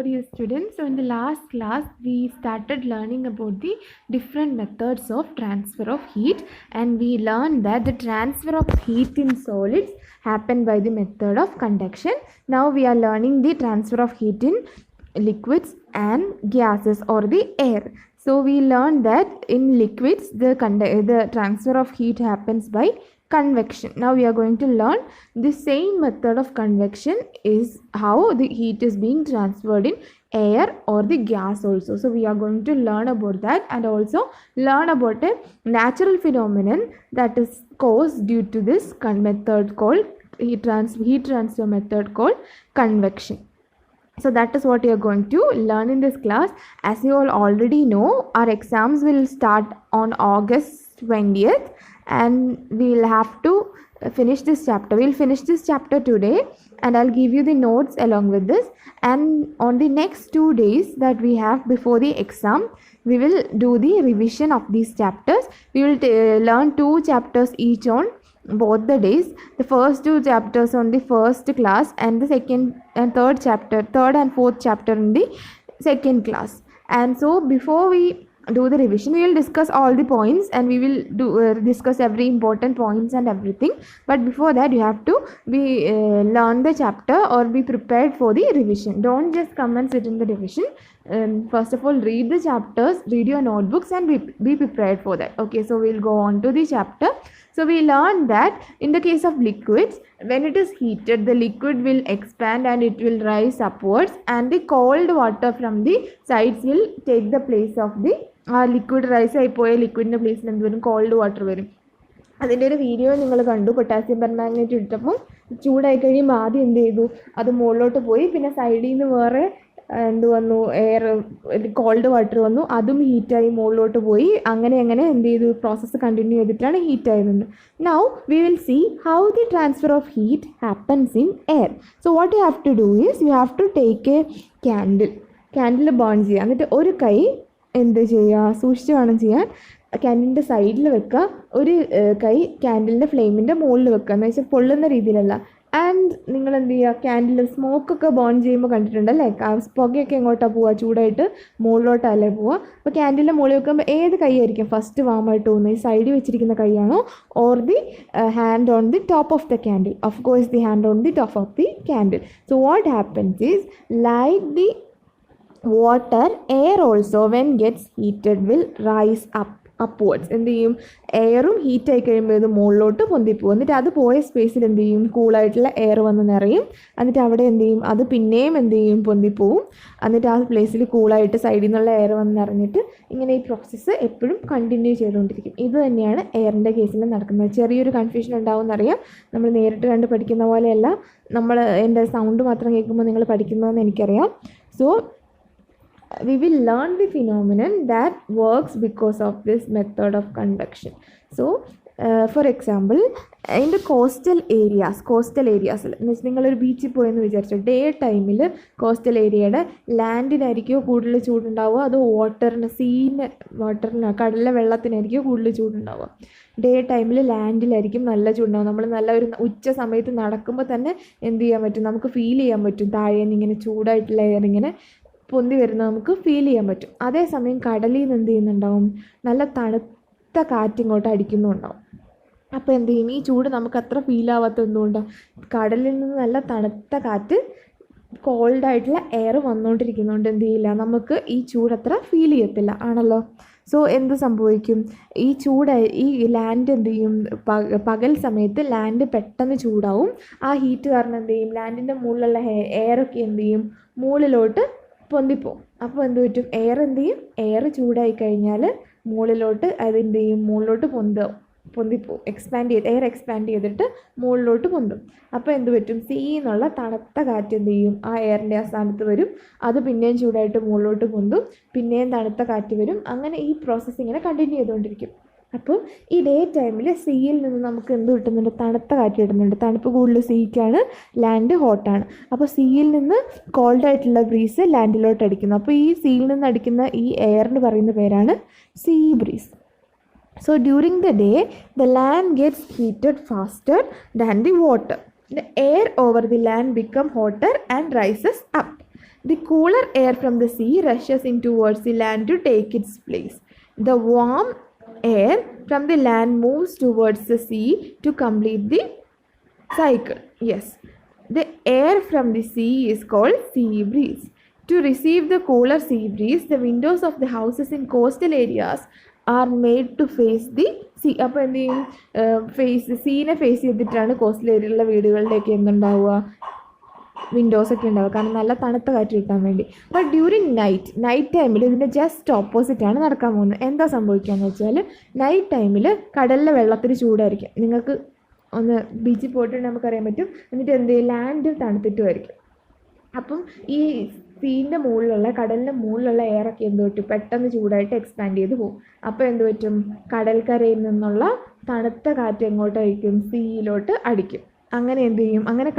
dear students. So in the last class we started learning about the different methods of transfer of heat, and we learned that the transfer of heat in solids happen by the method of conduction. Now we are learning the transfer of heat in liquids and gases or the air. So we learned that in liquids the transfer of heat happens by convection. Now we are going to learn the same method of convection is how the heat is being transferred in air or the gas also. So we are going to learn about that and also learn about a natural phenomenon that is caused due to this method called heat transfer method called convection. So that is what you are going to learn in this class. As you all already know, our exams will start on August 20th and we will have to finish this chapter. We will finish this chapter today and I'll give you the notes along with this. And on the next 2 days that we have before the exam, we will do the revision of these chapters. We will learn 2 chapters each on both the days. The first 2 chapters on the first class and the second and third and fourth chapter in the second class. And so before we do the revision, we will discuss all the points and we will discuss every important points and everything. But before that you have to be learn the chapter or be prepared for the revision. Don't just come and sit in the revision. First of all, read the chapters, read your notebooks and be prepared for that. Okay, so we'll go on to the chapter. So we learned that in the case of liquids, when it is heated, the liquid will expand and it will rise upwards, and the cold water from the sides will take the place of the liquid rise ആയിപ്പോയ ലിക്വിഡിൻ്റെ പ്ലേസിൽ എന്ത് വരും, called water വരും. അതിൻ്റെ ഒരു video നിങ്ങൾ കണ്ടു. Potassium permanganate ഇട്ടപ്പോൾ ചൂടായി കഴിയുമ്പോൾ ആദ്യം എന്ത് ചെയ്തു, അത് മുകളിലോട്ട് പോയി, പിന്നെ സൈഡിൽ നിന്ന് വേറെ എന്ത് വന്നു, എയർ കോൾഡ് വാട്ടർ വന്നു, അതും ഹീറ്റായി മുകളിലോട്ട് പോയി. അങ്ങനെ എന്ത് ചെയ്തു, പ്രോസസ്സ് കണ്ടിന്യൂ ചെയ്തിട്ടാണ് ഹീറ്റായത്. Now we will see how the transfer of heat happens in air. So what you have to do is you have to take a candle burn ചെയ്യുക. എന്നിട്ട് ഒരു കൈ എന്ത് ചെയ്യുക, സൂക്ഷിച്ച് വേണം ചെയ്യാൻ. ക്യാൻഡിലിൻ്റെ സൈഡിൽ വെക്കുക, ഒരു കൈ ക്യാൻഡിലിൻ്റെ ഫ്ലെയിമിൻ്റെ മുകളിൽ വെക്കുക, എന്ന് വെച്ചാൽ പൊള്ളുന്ന രീതിയിലല്ല. ആൻഡ് നിങ്ങൾ എന്ത് ചെയ്യുക, ക്യാൻഡിൽ സ്മോക്കൊക്കെ ബേൺ ചെയ്യുമ്പോൾ കണ്ടിട്ടുണ്ടല്ലേ, പുകയൊക്കെ എങ്ങോട്ടാണ് പോവുക, ചൂടായിട്ട് മുകളിലോട്ടല്ലേ പോവുക. അപ്പോൾ ക്യാൻഡിലിൻ്റെ മുകളിൽ വെക്കുമ്പോൾ ഏത് കൈയായിരിക്കും ഫസ്റ്റ് വാമായിട്ട് പോകുന്നത്, ഈ സൈഡിൽ വെച്ചിരിക്കുന്ന കൈയാണോ or the hand on the top of the candle? Of course the hand on the top of the candle. So what happens is like the water, air also when gets heated will rise upwards. എന്ത് ചെയ്യും, എയറും ഹീറ്റായി കഴിയുമ്പോൾ ഇത് മുകളിലോട്ട് പൊന്തിപ്പോകും. എന്നിട്ട് അത് പോയ സ്പേസിൽ എന്ത് ചെയ്യും, കൂളായിട്ടുള്ള എയർ വന്ന് നിറയും. എന്നിട്ട് അവിടെ എന്ത് ചെയ്യും, അത് പിന്നെയും എന്ത് ചെയ്യും, പൊന്തിപ്പോവും. എന്നിട്ട് ആ പ്ലേസിൽ കൂളായിട്ട് സൈഡിൽ നിന്നുള്ള എയർ വന്ന് നിറഞ്ഞിട്ട് ഇങ്ങനെ ഈ പ്രോസസ്സ് എപ്പോഴും കണ്ടിന്യൂ ചെയ്തുകൊണ്ടിരിക്കും. ഇത് തന്നെയാണ് എയറിൻ്റെ കേസിൽ നടക്കുന്നത്. ചെറിയൊരു കൺഫ്യൂഷൻ ഉണ്ടാവുമെന്നറിയാം. നമ്മൾ നേരിട്ട് കണ്ട് പഠിക്കുന്ന പോലെയല്ല, എൻ്റെ സൗണ്ട് മാത്രം കേൾക്കുമ്പോൾ നിങ്ങൾ പഠിക്കുന്നതെന്ന് എനിക്കറിയാം. So we will learn the phenomenon that works because of this method of conduction. So for example, in the coastal areas നിങ്ങളൊരു ബീച്ചിൽ പോയെന്ന് വിചാരിച്ചു, ഡേ ടൈമിൽ കോസ്റ്റൽ ഏരിയയുടെ ലാൻഡിനായിരിക്കും കൂടുതൽ ചൂടുണ്ടാവുക, അത് വാട്ടറിന് കടലിലെ വെള്ളത്തിനായിരിക്കും കൂടുതൽ ചൂടുണ്ടാവുക. ഡേ ടൈമിൽ ലാൻഡിലായിരിക്കും നല്ല ചൂടുണ്ടാവും. നമ്മൾ നല്ല ഒരു ഉച്ച സമയത്ത് നടക്കുമ്പോൾ തന്നെ എന്ത് ചെയ്യാൻ പറ്റും, നമുക്ക് ഫീൽ ചെയ്യാൻ പറ്റും, താഴേന്ന് ഇങ്ങനെ ചൂടായിട്ടുള്ള എയർ ഇങ്ങനെ പൊന്തി വരുന്നത് നമുക്ക് ഫീൽ ചെയ്യാൻ പറ്റും. അതേസമയം കടലിൽ നിന്ന് എന്ത് ചെയ്യുന്നുണ്ടാവും, നല്ല തണുത്ത കാറ്റിങ്ങോട്ട് അടിക്കുന്നുണ്ടാവും. അപ്പോൾ എന്ത് ചെയ്യും, ഈ ചൂട് നമുക്ക് അത്ര ഫീൽ ആവാത്ത എന്തുകൊണ്ടാണ്, കടലിൽ നിന്ന് നല്ല തണുത്ത കാറ്റ് കോൾഡായിട്ടുള്ള എയർ വന്നുകൊണ്ടിരിക്കുന്നതുകൊണ്ട് എന്ത് ചെയ്യില്ല, നമുക്ക് ഈ ചൂട് അത്ര ഫീൽ ചെയ്യത്തില്ല ആണല്ലോ. സോ എന്ത് സംഭവിക്കും, ഈ ലാൻഡ് എന്ത് ചെയ്യും, പകൽ സമയത്ത് ലാൻഡ് പെട്ടെന്ന് ചൂടാവും. ആ ഹീറ്റ് കാരണം എന്ത് ചെയ്യും, ലാൻഡിൻ്റെ മുകളിലുള്ള എയറൊക്കെ എന്ത് ചെയ്യും, മുകളിലോട്ട് പൊന്തിപ്പോവും. അപ്പോൾ എന്ത് പറ്റും, എയർ എന്ത് ചെയ്യും, എയർ ചൂടായി കഴിഞ്ഞാൽ മുകളിലോട്ട് അതെന്ത് ചെയ്യും, മുകളിലോട്ട് പൊന്തിപ്പോവും. എയർ എക്സ്പാൻഡ് ചെയ്തിട്ട് മുകളിലോട്ട് പൊന്തും. അപ്പോൾ എന്ത് പറ്റും, എന്നുള്ള തണുത്ത കാറ്റ് എന്ത് ചെയ്യും, ആ എയറിൻ്റെ ആ സ്ഥാനത്ത് വരും. അത് പിന്നെയും ചൂടായിട്ട് മുകളിലോട്ട് പൊന്തും, പിന്നെയും തണുത്ത കാറ്റ് വരും. അങ്ങനെ ഈ പ്രോസസ്സ് ഇങ്ങനെ കണ്ടിന്യൂ ചെയ്തുകൊണ്ടിരിക്കും. അപ്പോൾ ഈ ഡേ ടൈമിൽ സീയിൽ നിന്ന് നമുക്ക് എന്ത് കിട്ടുന്നുണ്ട്, തണുത്ത കാറ്റ് കിട്ടുന്നുണ്ട്. തണുപ്പ് കൂടുതൽ സീക്കാണ്, ലാൻഡ് ഹോട്ടാണ്. അപ്പോൾ സീയിൽ നിന്ന് കോൾഡായിട്ടുള്ള ബ്രീസ് ലാൻഡിലോട്ട് അടിക്കുന്നു. അപ്പോൾ ഈ സീയിൽ നിന്ന് അടിക്കുന്ന ഈ എയറിന് പറയുന്ന പേരാണ് see breeze. So during the day, the land gets heated faster than the water. The air over the land becomes hotter and rises up. The cooler air from the sea rushes in towards the land to take its place. The warm air from the land moves towards the sea to complete the cycle. Yes, the air from the sea is called sea breeze. To receive the cooler sea breeze, the windows of the houses in coastal areas are made to face the sea. അപ്പോൾ എന്ത് ചെയ്യും, സീനെ face ചെയ്തിട്ടാണ് coastal ഏരിയയിലുള്ള വീടുകളിലേക്ക് എന്തുണ്ടാവുക, Windows ഒക്കെ ഉണ്ടാവുക, കാരണം നല്ല തണുത്ത കാറ്റ് കിട്ടാൻ വേണ്ടി. ബട്ട് ഡ്യൂറിങ് നൈറ്റ് ടൈമിൽ ഇതിൻ്റെ ജസ്റ്റ് ഓപ്പോസിറ്റാണ് നടക്കാൻ പോകുന്നത്. എന്താ സംഭവിക്കുകയെന്ന് വെച്ചാൽ, നൈറ്റ് ടൈമിൽ കടലിലെ വെള്ളത്തിന് ചൂടായിരിക്കും. നിങ്ങൾക്ക് ഒന്ന് ബീച്ചിൽ പോയിട്ടുണ്ടെങ്കിൽ നമുക്കറിയാൻ പറ്റും. എന്നിട്ട് എന്ത് ചെയ്യും, ലാൻഡ് തണുത്തിട്ടുമായിരിക്കും. അപ്പം ഈ സീൻ്റെ മുകളിലുള്ള, കടലിൻ്റെ മുകളിലുള്ള എയറൊക്കെ എന്ത് പറ്റും, പെട്ടെന്ന് ചൂടായിട്ട് എക്സ്പാൻഡ് ചെയ്ത് പോകും. അപ്പോൾ എന്ത് പറ്റും, കടൽക്കരയിൽ നിന്നുള്ള തണുത്ത കാറ്റ് എങ്ങോട്ടായിരിക്കും, സീയിലോട്ട് അടിക്കും. അങ്ങനെ എന്ത് ചെയ്യും, അങ്ങനെ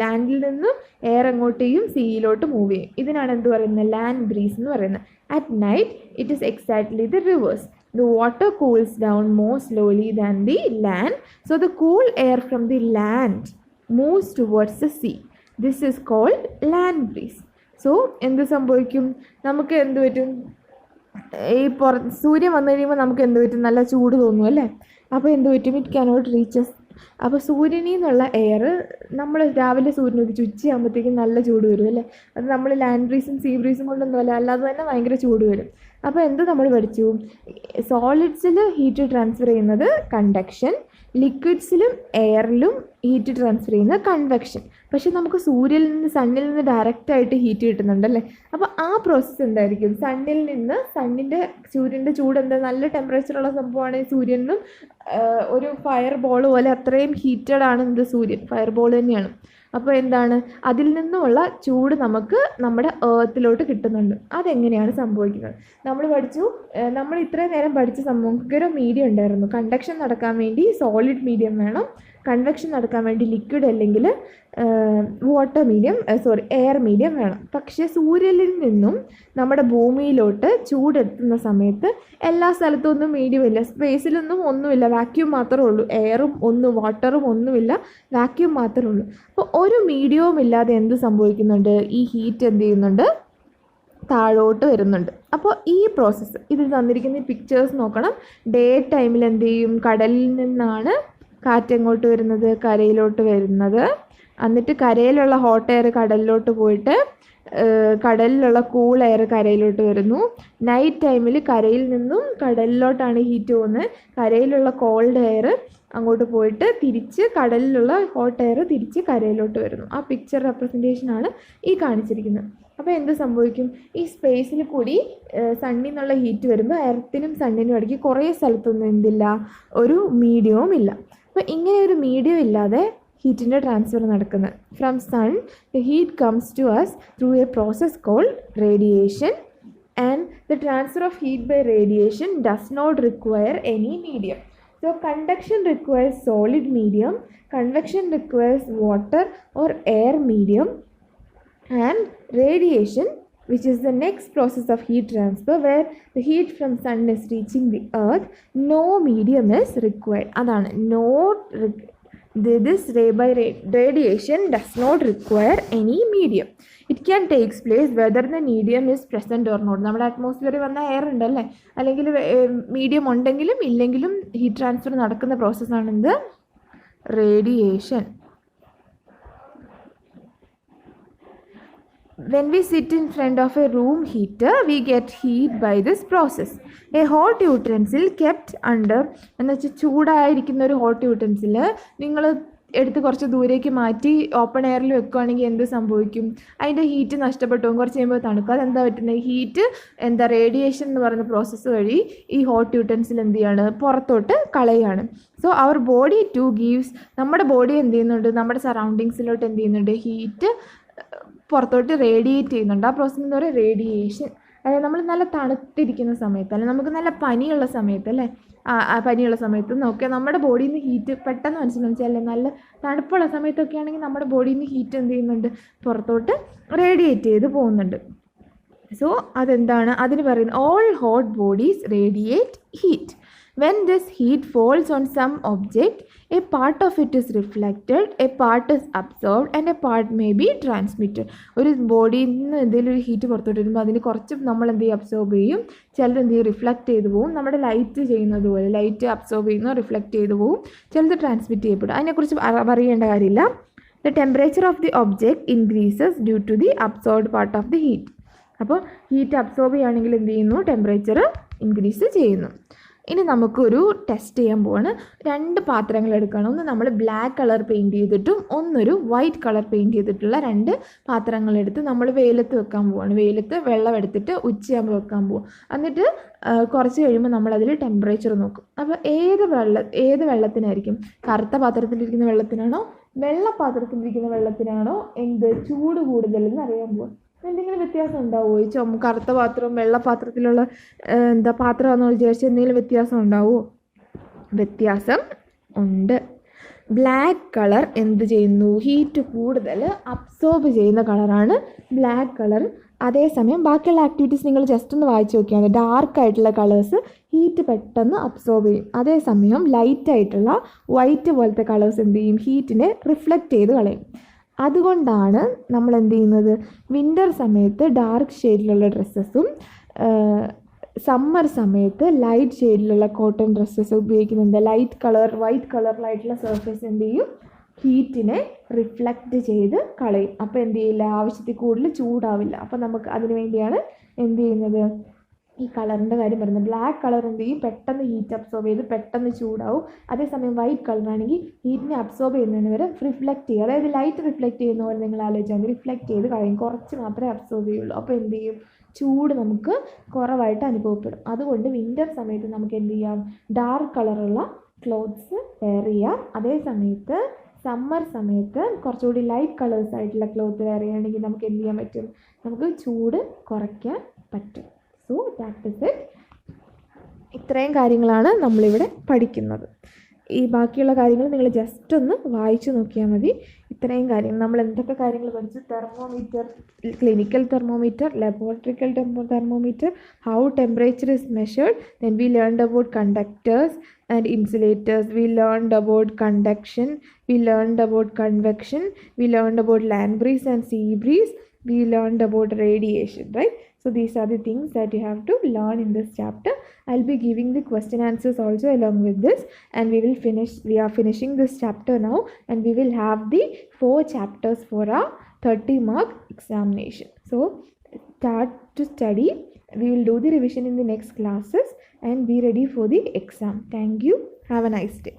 ലാൻഡിൽ നിന്നും എയർ എങ്ങോട്ടേയും സീയിലോട്ട് മൂവ് ചെയ്യും. ഇതിനാണ് എന്ത് പറയുന്നത്, ലാൻഡ് ബ്രീസ് എന്ന് പറയുന്നത്. At night it is exactly the reverse. The water cools down more slowly than the land, so the cool air from the land moves towards the sea. This is called land breeze. So എന്ത് സംഭവിക്കും, നമുക്ക് എന്ത് പറ്റും, ഈ സൂര്യൻ വന്നു കഴിയുമ്പോൾ നമുക്ക് എന്ത് പറ്റും, നല്ല ചൂട് തോന്നും അല്ലേ. അപ്പോൾ എന്ത് പറ്റും, ഇറ്റ് ക്യാനോട്ട് റീച്ചസ്. അപ്പോൾ സൂര്യനിൽ നിന്നുള്ള എയർ, നമ്മൾ രാവിലെ സൂര്യൻ ഉദിച്ച് ഉച്ചയാകുമ്പോഴത്തേക്കും നല്ല ചൂട് വരും അല്ലേ. അത് നമ്മൾ ലാൻഡ് ബ്രീസും സീ ബ്രീസും കൊണ്ടൊന്നുമല്ല, അല്ലാതെ തന്നെ ഭയങ്കര ചൂട് വരും. അപ്പോൾ എന്ത് നമ്മൾ പഠിച്ചു, സോളിഡ്സിൽ ഹീറ്റ് ട്രാൻസ്ഫർ ചെയ്യുന്നത് കണ്ടക്ഷൻ, ലിക്വിഡ്സിലും എയറിലും ഹീറ്റ് ട്രാൻസ്ഫർ ചെയ്യുന്നത് കൺവെക്ഷൻ. പക്ഷെ നമുക്ക് സൂര്യനിൽ നിന്ന്, സണ്ണിൽ നിന്ന് ഡയറക്റ്റായിട്ട് ഹീറ്റ് കിട്ടുന്നുണ്ടല്ലേ. അപ്പോൾ ആ പ്രോസസ്സ് എന്തായിരിക്കും, സണ്ണിൽ നിന്ന്, സൂര്യൻ്റെ ചൂട് എന്താ, നല്ല ടെമ്പറേച്ചറുള്ള സംഭവമാണ് സൂര്യൻ നിന്നും. ഒരു ഫയർ ബോൾ പോലെ അത്രയും ഹീറ്റഡ് ആണ് എന്ത്, സൂര്യൻ ഫയർ ബോൾ തന്നെയാണ്. അപ്പോൾ എന്താണ്, അതിൽ നിന്നുമുള്ള ചൂട് നമുക്ക് നമ്മുടെ എർത്തിലോട്ട് കിട്ടുന്നുണ്ട്. അതെങ്ങനെയാണ് സംഭവിക്കുന്നത്, നമ്മൾ പഠിച്ചു. നമ്മൾ ഇത്രയും നേരം പഠിച്ച സംഭവം, ഒരു മീഡിയം ഉണ്ടായിരുന്നു. കണ്ടക്ഷൻ നടക്കാൻ വേണ്ടി സോളിഡ് മീഡിയം വേണം, കൺവെക്ഷൻ നടക്കാൻ വേണ്ടി ലിക്വിഡ് അല്ലെങ്കിൽ എയർ മീഡിയം വേണം. പക്ഷേ സൂര്യനിൽ നിന്നും നമ്മുടെ ഭൂമിയിലോട്ട് ചൂടെത്തുന്ന സമയത്ത് എല്ലാ സ്ഥലത്തും ഒന്നും മീഡിയം ഇല്ല, സ്പേസിലൊന്നും ഒന്നുമില്ല, വാക്യൂം മാത്രമേ ഉള്ളൂ. എയറും വാട്ടറും ഒന്നുമില്ല, വാക്യൂം മാത്രമേ ഉള്ളൂ. അപ്പോൾ ഒരു മീഡിയവും ഇല്ലാതെ എന്ത് സംഭവിക്കുന്നുണ്ട്, ഈ ഹീറ്റ് എന്ത് ചെയ്യുന്നുണ്ട്, താഴോട്ട് വരുന്നുണ്ട്. അപ്പോൾ ഈ പ്രോസസ്സ്, ഇതിൽ തന്നിരിക്കുന്ന ഈ പിക്ചേഴ്സ് നോക്കണം. ഡേ ടൈമിൽ എന്ത് ചെയ്യും, കടലിൽ നിന്നാണ് കാറ്റ് എങ്ങോട്ട് വരുന്നത്, കരയിലോട്ട് വരുന്നത്. എന്നിട്ട് കരയിലുള്ള ഹോട്ട് എയർ കടലിലോട്ട് പോയിട്ട് കടലിലുള്ള കൂൾ എയർ കരയിലോട്ട് വരുന്നു. നൈറ്റ് ടൈമിൽ കരയിൽ നിന്നും കടലിലോട്ടാണ് ഹീറ്റ് പോകുന്നത്. കരയിലുള്ള കോൾഡ് എയർ അങ്ങോട്ട് പോയിട്ട് തിരിച്ച് കടലിലുള്ള ഹോട്ട് എയർ തിരിച്ച് കരയിലോട്ട് വരുന്നു. ആ പിക്ചർ റെപ്രസെൻറ്റേഷനാണ് ഈ കാണിച്ചിരിക്കുന്നത്. അപ്പോൾ എന്ത് സംഭവിക്കും, ഈ സ്പേസിൽ കൂടി സണ്ണിൽ നിന്നുള്ള ഹീറ്റ് വരുമ്പോൾ എർത്തിനും സണ്ണിനും ഇടയ്ക്ക് കുറേ സ്ഥലത്തൊന്നും എന്തില്ല, ഒരു മീഡിയവും ഇല്ല. അപ്പോൾ ഇങ്ങനെ ഒരു മീഡിയം ഇല്ലാതെ ഹീറ്റിൻ്റെ ട്രാൻസ്ഫർ നടക്കുന്നത്. From sun the heat comes to us through a process called radiation, and the transfer of heat by radiation does not require any medium. So conduction requires solid medium, convection requires water or air medium, and radiation, which is the next process of heat transfer where the heat from sun is reaching the earth, no medium is required. Adana this ray by radiation does not require any medium. It can take place whether the medium is present or not. നമ്മുടെ അറ്റ്മോസ്ഫിയറിൽ വന്ന air ഉണ്ടല്ലേ, അല്ലെങ്കിൽ medium ഉണ്ടെങ്കിലും ഇല്ലെങ്കിലും heat transfer നടക്കുന്ന പ്രോസസ്സാണ് എന്ത്, radiation. When we sit in front of a room heater, we get heat by this process. A hot utensil kept under, എന്ന് വെച്ചാൽ ചൂടായിരിക്കുന്ന ഒരു ഹോട്ട് യൂട്ടൻസിൽ നിങ്ങൾ എടുത്ത് കുറച്ച് ദൂരേക്ക് മാറ്റി ഓപ്പൺ എയറിൽ വെക്കുകയാണെങ്കിൽ എന്ത് സംഭവിക്കും, അതിൻ്റെ ഹീറ്റ് നഷ്ടപ്പെട്ടു പോകും, കുറച്ച് കഴിയുമ്പോൾ തണുക്കും. അതെന്താ പറ്റുന്നത്, ഹീറ്റ് റേഡിയേഷൻ എന്ന് പറയുന്ന പ്രോസസ്സ് വഴി ഈ ഹോട്ട് യൂട്ടൻസിൽ എന്ത് ചെയ്യാണ്, പുറത്തോട്ട് കളയാണ്. So our body to gives, നമ്മുടെ ബോഡി എന്ത് ചെയ്യുന്നുണ്ട്, നമ്മുടെ സറൗണ്ടിങ്സിലോട്ട് എന്ത് ചെയ്യുന്നുണ്ട്, ഹീറ്റ് പുറത്തോട്ട് റേഡിയേറ്റ് ചെയ്യുന്നുണ്ട്. ആ പ്രോസസ്സ് എന്ന് പറയുന്നത് റേഡിയേഷൻ. അതായത് നമ്മൾ നല്ല തണുത്തിരിക്കുന്ന സമയത്ത്, അല്ലെങ്കിൽ നമുക്ക് നല്ല പനിയുള്ള സമയത്ത് അല്ലേ, പനിയുള്ള സമയത്ത് നോക്കിയാൽ നമ്മുടെ ബോഡിയിൽ നിന്ന് ഹീറ്റ് പെട്ടെന്ന് മനസ്സിലാച്ചാൽ, നല്ല തണുപ്പുള്ള സമയത്തൊക്കെ ആണെങ്കിൽ നമ്മുടെ ബോഡിയിൽ നിന്ന് ഹീറ്റ് എന്ത് ചെയ്യുന്നുണ്ട്, പുറത്തോട്ട് റേഡിയേറ്റ് ചെയ്ത് പോകുന്നുണ്ട്. സോ അതെന്താണ് അതിന് പറയുന്നത്, all hot bodies radiate heat. When this heat falls on some object, a part of it is reflected, a part is absorbed, and a part may be transmitted. ഒരു ബോഡിയിൽ നിന്ന് എന്തെങ്കിലും ഒരു ഹീറ്റ് പുറത്തോട്ട് വരുമ്പോൾ അതിന് കുറച്ച് നമ്മൾ എന്ത് ചെയ്യും, അബ്സോർബ് ചെയ്യും, ചിലത് എന്ത് ചെയ്യും, റിഫ്ലക്റ്റ് ചെയ്ത് പോകും. നമ്മുടെ ലൈറ്റ് ചെയ്യുന്നത് പോലെ ലൈറ്റ് അബ്സോർബ് ചെയ്യുന്നു, റിഫ്ലക്റ്റ് ചെയ്ത് പോകും, ചിലത് ട്രാൻസ്മിറ്റ് ചെയ്യപ്പെടും. അതിനെക്കുറിച്ച് പറയേണ്ട കാര്യമില്ല. The temperature of the object increases due to the absorbed part of the heat. അപ്പോൾ ഹീറ്റ് അബ്സോർബ് ചെയ്യുകയാണെങ്കിൽ എന്ത് ചെയ്യുന്നു, ടെമ്പറേച്ചർ ഇൻക്രീസ് ചെയ്യുന്നു. ഇനി നമുക്കൊരു ടെസ്റ്റ് ചെയ്യാൻ പോവാണ്. 2 പാത്രങ്ങൾ എടുക്കണം. ഒന്ന് നമ്മൾ ബ്ലാക്ക് കളർ പെയിൻറ്റ് ചെയ്തിട്ടും ഒന്നൊരു വൈറ്റ് കളർ പെയിൻറ്റ് ചെയ്തിട്ടുള്ള 2 പാത്രങ്ങളെടുത്ത് നമ്മൾ വെയിലത്ത് വെക്കാൻ പോവാണ്. വെയിലത്ത് വെള്ളം എടുത്തിട്ട് ഉച്ചയാകുമ്പോൾ വെക്കാൻ പോവും. എന്നിട്ട് കുറച്ച് കഴിയുമ്പോൾ നമ്മളതിൽ ടെമ്പറേച്ചർ നോക്കും. അപ്പോൾ ഏത് വെള്ളത്തിനായിരിക്കും, കറുത്ത പാത്രത്തിലിരിക്കുന്ന വെള്ളത്തിനാണോ വെള്ള പാത്രത്തിലിരിക്കുന്ന വെള്ളത്തിനാണോ ചൂട് കൂടുതലെന്ന് അറിയാൻ പോകും. എന്തെങ്കിലും വ്യത്യാസം ഉണ്ടാവുമോ? ഈ കറുത്ത പാത്രവും വെള്ള പാത്രത്തിലുള്ള പാത്രമാണെന്ന് വിചാരിച്ച് എന്തെങ്കിലും വ്യത്യാസം ഉണ്ടാവുമോ? വ്യത്യാസം ഉണ്ട്. ബ്ലാക്ക് കളർ എന്ത് ചെയ്യുന്നു, ഹീറ്റ് കൂടുതൽ അബ്സോർബ് ചെയ്യുന്ന കളറാണ് ബ്ലാക്ക് കളർ. അതേസമയം ബാക്കിയുള്ള ആക്ടിവിറ്റീസ് നിങ്ങൾ ജസ്റ്റ് ഒന്ന് വായിച്ച് നോക്കിയാൽ മതി. ഡാർക്കായിട്ടുള്ള കളേഴ്സ് ഹീറ്റ് പെട്ടെന്ന് അബ്സോർബ് ചെയ്യും. അതേസമയം ലൈറ്റായിട്ടുള്ള വൈറ്റ് പോലത്തെ കളേഴ്സ് എന്ത് ചെയ്യും, ഹീറ്റിനെ റിഫ്ലക്റ്റ് ചെയ്ത് കളയും. അതുകൊണ്ടാണ് നമ്മൾ എന്ത് ചെയ്യുന്നത്, വിൻ്റർ സമയത്ത് ഡാർക്ക് ഷെയ്ഡിലുള്ള ഡ്രസ്സസും സമ്മർ സമയത്ത് ലൈറ്റ് ഷെയ്ഡിലുള്ള കോട്ടൺ ഡ്രസ്സസ് ഉപയോഗിക്കുന്നുണ്ട്. ലൈറ്റ് കളർ വൈറ്റ് കളറിലായിട്ടുള്ള സർഫേസ് എന്ത് ചെയ്യും, ഹീറ്റിനെ റിഫ്ലക്റ്റ് ചെയ്ത് കളയും. അപ്പോൾ എന്ത് ചെയ്യില്ല, ആവശ്യത്തിൽ കൂടുതൽ ചൂടാവില്ല. അപ്പോൾ നമുക്ക് അതിന് വേണ്ടിയാണ് എന്ത് ചെയ്യുന്നത്, ഈ കളറിൻ്റെ കാര്യം പറയുന്നത്. ബ്ലാക്ക് കളർ എന്ത് ചെയ്യും, പെട്ടെന്ന് ഹീറ്റ് അബ്സോർബ് ചെയ്ത് പെട്ടെന്ന് ചൂടാവും. അതേസമയം വൈറ്റ് കളറാണെങ്കിൽ ഹീറ്റിനെ അബ്സോർബ് ചെയ്യുന്നതിന് വരെ റിഫ്ലക്റ്റ് ചെയ്യും. അതായത് ലൈറ്റ് റിഫ്ലക്റ്റ് ചെയ്യുന്ന പോലെ നിങ്ങൾ ആലോചിച്ചാൽ റിഫ്ലക്റ്റ് ചെയ്ത് കളയും, കുറച്ച് മാത്രമേ അബ്സോർബ് ചെയ്യുള്ളൂ. അപ്പോൾ എന്ത് ചെയ്യും, ചൂട് നമുക്ക് കുറവായിട്ട് അനുഭവപ്പെടും. അതുകൊണ്ട് വിൻ്റർ സമയത്ത് നമുക്ക് എന്ത് ചെയ്യാം, ഡാർക്ക് കളറുള്ള ക്ലോത്ത്സ് വെയർ ചെയ്യാം. അതേ സമയത്ത് സമ്മർ സമയത്ത് കുറച്ചുകൂടി ലൈറ്റ് കളേഴ്സ് ആയിട്ടുള്ള ക്ലോത്ത് വെയർ ചെയ്യുകയാണെങ്കിൽ നമുക്ക് എന്ത് ചെയ്യാൻ പറ്റും, നമുക്ക് ചൂട് കുറയ്ക്കാൻ പറ്റും. So that is it. ഇത്രയും കാര്യങ്ങളാണ് നമ്മളിവിടെ പഠിക്കുന്നത്. ഈ ബാക്കിയുള്ള കാര്യങ്ങൾ നിങ്ങൾ ജസ്റ്റ് ഒന്ന് വായിച്ചു നോക്കിയാൽ മതി. ഇത്രയും കാര്യങ്ങൾ നമ്മൾ എന്തൊക്കെ കാര്യങ്ങൾ പഠിച്ചു, thermometer, clinical thermometer, laboratorical thermometer, how temperature is measured, then we learned about conductors and insulators, we learned about conduction, we learned about convection, we learned about land breeze and sea breeze, we learned about radiation, right? So these are the things that you have to learn in this chapter. I'll be giving the question answers also along with this, and we are finishing this chapter now, and we will have the 4 chapters for our 30-mark examination. So start to study. We will do the revision in the next classes and be ready for the exam. Thank you. Have a nice day.